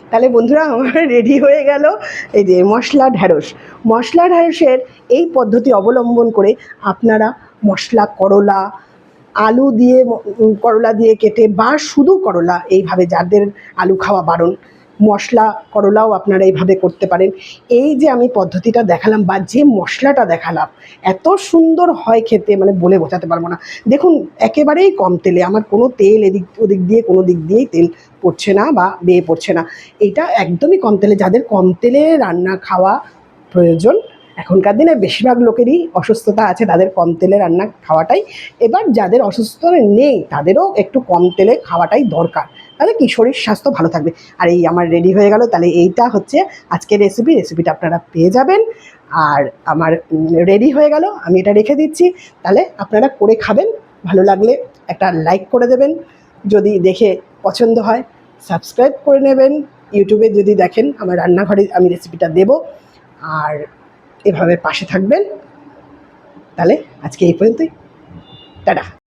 তাহলে বন্ধুরা আমার রেডি হয়ে গেল এই যে মশলা ঢ্যাঁড়স। মশলা ঢ্যাঁড়সের এই পদ্ধতি অবলম্বন করে আপনারা মশলা করলা, আলু দিয়ে করলা দিয়ে কেটে বা শুধু করলা, এইভাবে যাদের আলু খাওয়া বারণ, মশলা করলাও আপনারা এইভাবে করতে পারেন। এই যে আমি পদ্ধতিটা দেখালাম বা যে মশলাটা দেখালাম, এত সুন্দর হয় খেতে, মানে বলে বোঝাতে পারবো না। দেখুন একেবারেই কম তেলে, আমার কোনো তেল এদিক ওদিক দিয়ে কোনো দিক দিয়েই তেল পড়ছে না বা বেয়ে পড়ছে না। এটা একদমই কম তেলে, যাদের কম তেলে রান্না খাওয়া প্রয়োজন, এখনকার দিনে বেশিরভাগ লোকেরই অসুস্থতা আছে, তাদের কম তেলে রান্না খাওয়াটাই, এবার যাদের অসুস্থতা নেই তাদেরও একটু কম তেলে খাওয়াটাই দরকার, তাহলে কি শরীর স্বাস্থ্য ভালো থাকবে। আর এই আমার রেডি হয়ে গেল, তাহলে এইটা হচ্ছে আজকের রেসিপিটা আপনারা পেয়ে যাবেন। আর আমার রেডি হয়ে গেল, আমি এটা রেখে দিচ্ছি। তাহলে আপনারা করে খাবেন, ভালো লাগলে একটা লাইক করে দেবেন, যদি দেখে পছন্দ হয় সাবস্ক্রাইব করে নেবেন, ইউটিউবে যদি দেখেন আমার রান্নাঘরে আমি রেসিপিটা দেব, আর এভাবে পাশে থাকবেন। তাহলে আজকে এই পর্যন্তই, টাটা।